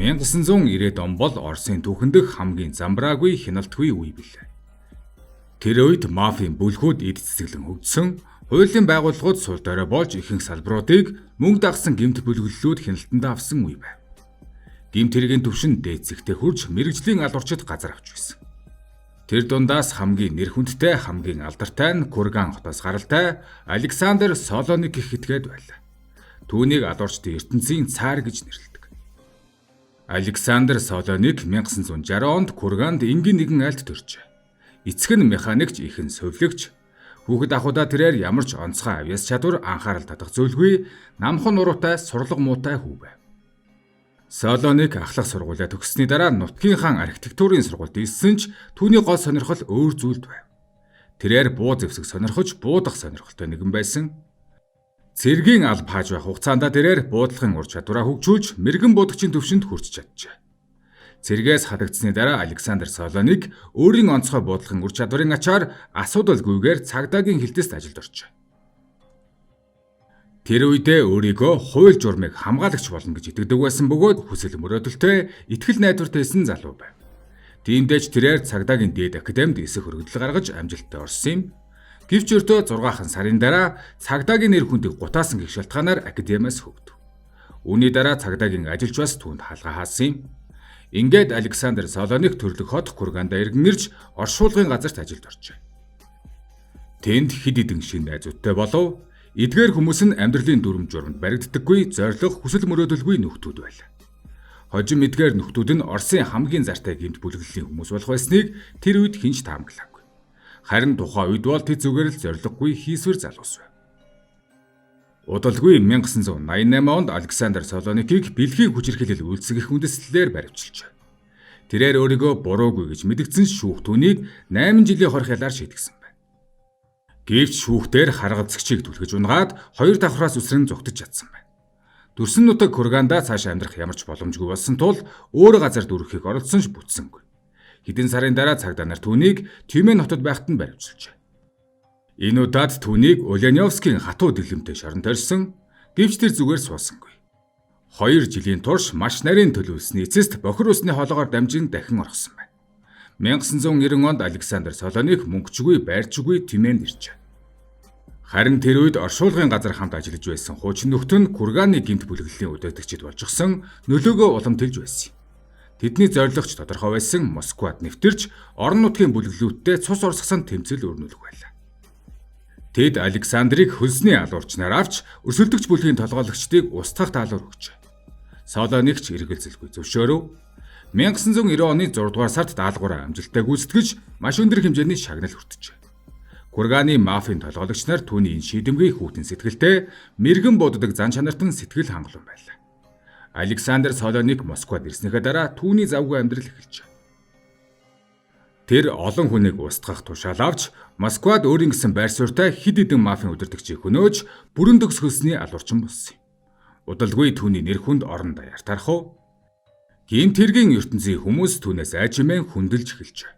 1990-ад он бол Оросын түүхэн дэх хамгийн замбраагүй хяналтгүй үе билээ. Тэр үед мафийн бүлгүүд эд цэцэглэн хөгжсөн, хуулийн байгууллагууд сул дорой болж ихэнх салбаруудыг мөнгө дагсан гэмт бүлэглэлүүд хяналтанд авсан үе байв. Гэмт хэргийн түвшин дээд зэгтээ хурж мэрэгжлийн алуурчид газар авч байсан. Тэр дундаас хамгийн нэр хүндтэй, хамгийн алдартай нь Курган хотоос гаралтай Александр Солоник гэх этгээд байлаа. Түүнийг алуурчдын ертөнцийн цаар гэж нэрлэдэг. Александр Солоник 1960 онд Курганд энгийн нэгэн айлд төржээ. Эцэг нь механикч, ихэнх совлогч. Хүүхэд ахудаа тэрээр ямар ч онцгой авьяас чадвар анхаарал татах зүйлгүй, намхан нуруутай, сурлага муутай хүү байв. Солоник ахлах сургуулиа төгссөний дараа нутгийн хаан архитектурын сургуульд ирсэн ч түүний гол сонирхол өөр зүйлд байв. Тэрээр буу зэвсэг сонирхож, буудах сонирхолтой нэгэн байсан. Цэргийн алба хааж байх хугацаанд тэрээр буудлахын ур чадвараа хөгжүүлж, мэрэгэн буудагчийн төвшөнд хүрч чаджээ. Цэргээс хадагдсны дараа Александр Солоник өөрийн онцгой буудлахын ур чадварын ачаар асуудалгүйгээр цагдаагийн хилтэст ажилд оржээ. Тэр үедээ өөрийгөө хууль журмыг хамгаалагч болно гэж итгэдэг байсан бөгөөд хүсэл мөрөөдөлтэй, итгэл найдвартайсэн залуу байв. Тиймдээч тэрээр цагдаагийн дээд академид эсэх хөргөдөл гаргаж амжилттай орсон юм. Гэвч өөртөө 6 сарын дараа цагдаагийн нэр хүндийг гутаасан гэх шалтгаанаар академиас хөгдөв. Үүний дараа цагдаагийн ажилч бас түүнд хаалга хаасан юм. Ингээд Александр Солоник төрлөх хот Курганда иргэн ирж оршуулгын газарт ажилд оржээ. Тэнд хэд хэдэн шинэ найзуудтай болов. Эдгээр хүмүүс нь амьдралын дүрм журамд баригддаггүй, зориг, хүсэл мөрөөдөлгүй нөхдүүд байлаа. Хожим эдгээр нөхдүүд нь Оросын хамгийн зартай гэмт бүлэглэлийн хүмүүс болох байсныг тэр үед хэн ч таамаглаагүй. Харин тухайн үед бол тэд зүгээр л зориггүй хийсвэр залуус байв. Удалгүй 1988 онд Александр Солоникийг бэлгийн хүчирхийлэл үйлсгэх үндэслэлээр баривчилжээ. Тэрээр өөрийгөө буруугүй гэж мэдгдсэн шүүх түүнийг 8 жилийн хорих ялаар шийдгэсэн байна. Гэвч шүүхтэр харгалзагчийг түлхэж унгаад 2 давхраас үсрэн зугтаж чадсан байна. Дүрсэн нутаг Курганда цааш амьдрах ямар ч боломжгүй болсон тул өөр газар дүрхийг оролцсон ч бүтсэнгүй. Хэдэн сарын дараа цагдаа нар түүнийг Тюмень хотод байхад нь баривчилжээ. Энэ удаад түүнийг Ульяновскийн хатуу дэлгэмтэй шоронд орьсон, гэвч тэр зүгээр суусангүй. 2 жилийн турш маш нарийн төлөвлөсний эцэст бохир усны хоолоогоор дамжин дахин орсон байна. 1990 онд Александр Солоник мөнгөчгүй, байрчгүй Тюменьд иржээ. Харин тэр үед оршуулгын газар хамт ажиллаж байсан хуучин нөхд нь Курганы гэмт бүлэглэлийн удирдагчид болчихсон, нөлөөгөө уламжилж байсан. Тэдний зорилгоч тодорхой байсан, Москвад нэвтэрч орон нутгийн бүлэглүүдтэй цус урсгасан тэмцэл өрнүүлэх байлаа. Тэд Александрыг хөлсний алуурчнаар авч өрсөлдөгч бүлгийн толгойлогчдыг устгах даалгавар өгчээ. Солоникч эргэлзэлгүй зөвшөөрөв. 1990 оны 6 дугаар сард даалгавраа амжилттай гүйцэтгэж маш өндөр хэмжээний шагнал хүртжээ. Курганы мафийн толгойлогч нар түүний энэ шийдэмгий хүүтэн сэтгэлтэй мэрэгэн буддаг зан чанартан сэтгэл хангалуун байлаа. Александр Солоник Москвад ирснийхээ дараа түүний завгүй амьдрал эхэлжээ. Тэр олон хүнийг устгах тушаал авч Москвад өөрийн гэсэн байр суурьтай хэд хэдэн мафийн удирдагчийг хөнөөж бүрэн төгс хөлсний алуурчин болсон юм. Удалгүй түүний нэр хүнд орон даяар тархав. Гэмт хэргийн ертөнцийн хүмүүс түүнээс айжмэн хүндэлж эхэлжээ.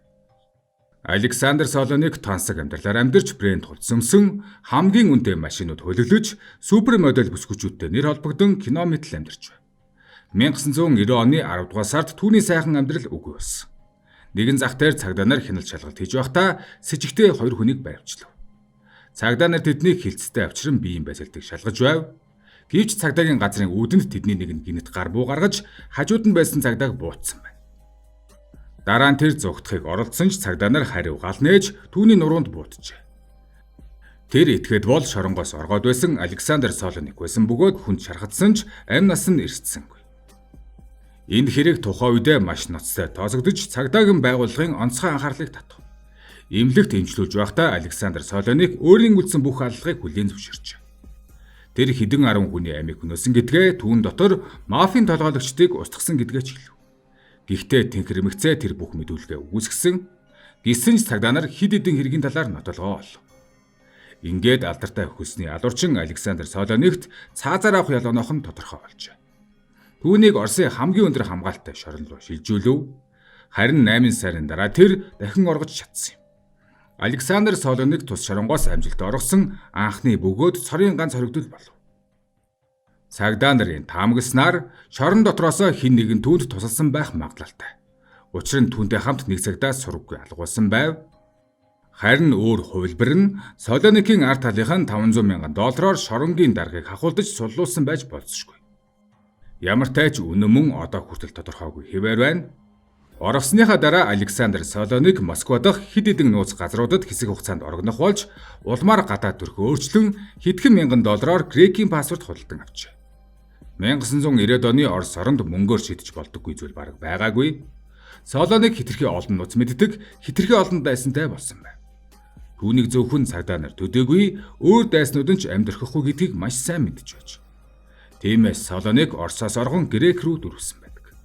Александр Солоник тансаг амьдралаар амьдарч брэнд хувцсамсан хамгийн үнэтэй машинууд хөлөглөж супер модель бүсгүүчүүдтэй нэр холбогдсон кино мэтэл амьдарч байв. 1990 оны 10 дугаар сард түүний сайхан амьдрал үгүй болсон. Нэгэн зах дээр цагдаа нар хяналт шалгалт хийж байхдаа с ิจ гтэй 2 хүнийг баривчлав. Цагдаа нар тэднийг хилцтэй авчран биеийн байсалтыг шалгаж байв. Гэвч цагдаагийн газрын үүдэнд тэдний нэг нь гинэт гар буу гаргаж хажууд нь байсан цагдааг буутсан байна. Дараа нь тэр зугтахыг оролдсон ч цагдаа нар хариу гал нээж түүний нуруунд буутжээ. Тэр этгээд бол шоронгоос оргоод байсан Александр Солоник байсан бөгөөд хүнд шархадсан ч амь нас нь эрсдсэнгүй. Энэ хэрэг тухайн үедээ маш ноцтой тооцогдож цагдаагийн байгууллагын онцгой анхаарлыг татав. Имлэгт эмчлүүлж байхдаа Александр Солоник өөрийн үлдсэн бүх аллагыг хүлээн зөвшөөрчээ. Тэр хэдэн 10 хүний амийг хөнөөсөн гэдгээ түүн дотор мафийн толгойлогчдыг устгасан гэдгээ ч хэлв. Гэхдээ тэнхэр эмэгцээ тэр бүх мэдүүлгээ үгүйсгэсэн. Гисэн ч цагдаа нар хэд хэдэн хэргийн талаар нотолгоо олов. Ингээд алдартай хөлсний алуурчин Александр Солоникт цаазаар авах ялгааных нь тодорхой болжээ. Түүнийг Оросын хамгийн өндөр хамгаалалттай шорон руу шилжүүлв. Харин 8 сарын дараа тэр дахин оргож чадсан юм. Александр Солоник тус шоронгоос амжилттай оргосон анхны бөгөөд цорын ганц хоригдол болов. Цагдаа нарын таамагласнаар шорон дотроос хэн нэгэн түүнд тусалсан байх магадлалтай. Учир нь түүнтэй хамт нэг цагдаа сургаггүй алгуулсан байв. Харин өөр хувилбар нь Солоникийн ард талынхан $500,000 шоронгийн даргаыг хахуулдаж суллуулсан байж болцсошгүй. Ямар ч үнэн мөн одоо хүртэл тодорхойгүй хэвээр байна. Оросныхаа дараа Александр Солоник Москва дахь хэд хэдэн нууц газруудад хэсэг хугацаанд орогнох болж улмаар гадаад төрх өөрчлөн хэдхэн мянган доллараар Грекийн паспорт худалдан авчээ. 1990-ад оны Орос оронд мөнгөөр шидэж болдоггүй зүйл бараг байгаагүй. Солоник хитрхи олон нууц мэддэг, хитрхи олон дайсантай болсон байна. Түүнийг зөвхөн цагдаа нар төдөөгүй өөр дайснууд нь ч амьдрахгүй гэдгийг маш сайн мэдж байж. Тиймээс Солоник Оросоос оргон Грек рүү дөрвсөн байдаг.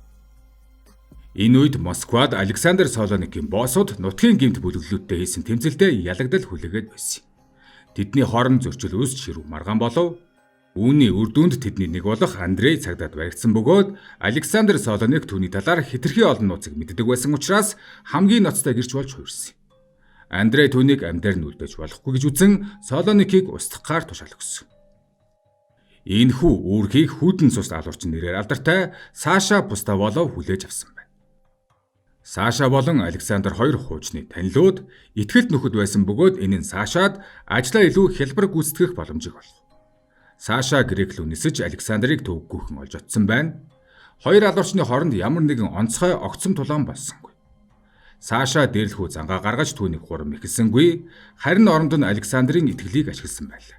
Энэ үед Москвад Александр Солоникийн боссууд нутгийн гэмт бүлэглэлүүдтэй хийсэн тэмцэлдээ ялагдал хүлээгээд байсан. Тэдний хорон зөрчил үүсч ширүү маргаан болов. Үүний үр дүнд тэдний нэг болох Андрей цагдаад баригдсан бөгөөд Александр Солоник түүний талаар хитрхи олон нууцыг мэддэг байсан учраас хамгийн ноцтой гэрч болж хуурсан. Андрей түүнийг амьдаар нь үлдээж болохгүй гэж үзэн Солоникийг устгахаар тушаал өгсөн. Энэхүү үүргийг хүйтэн цус алуурчин нэрээр алдартай Саша Пустоволов хүлээж авсан байна. Саша болон Александр хоёр хуучны танилуд итгэлт нөхөд байсан бөгөөд энэ нь Сашад ажлаа илүү хялбар гүйцэтгэх боломжийг олгов. Саша Грек рүү нисэж Александрыг төвөггүйхэн олж очсон байна. Хоёр алуурчны хооронд ямар нэгэн онцгой огцом тулаан болсонгүй. Саша дээрлэхүү зангаа гаргаж түүнийг хурам ихэлсэнгүй, харин оронд нь Александрын итгэлийг ашигласан байлаа.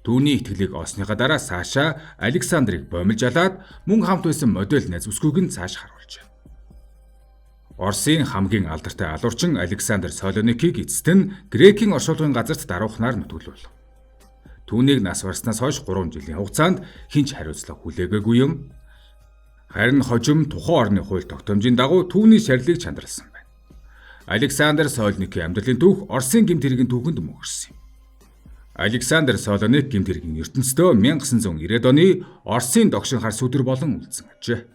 Түүний итгэлийг олсныхаа дараа Саша Александрыг бомилж алаад мөн хамт байсан модель найз бүсгүйг нь цааш харуулжээ. Оросын хамгийн алдартай алуурчин Александр Солоникийг эцэст нь Грекийн оршуулгын газарт даруухнаар нутаглуулв. Түүнийг нас барснаас хойш 3 жилийн хугацаанд хинч хариуцлага хүлээгээгүй юм. Харин хожим тухайн орны хууль тогтоомжийн дагуу түүний шарилыг чандралсан байна. Александр Солоникийн амьдралын түүх Оросын гэмт хэргийн түүхэнд мөгөрсөн юм. Александр Солоник гэмт хэргийн ертөнцийн 1990-ад оны Оросын догшин хар сүдэр болон үлдсэн ажээ.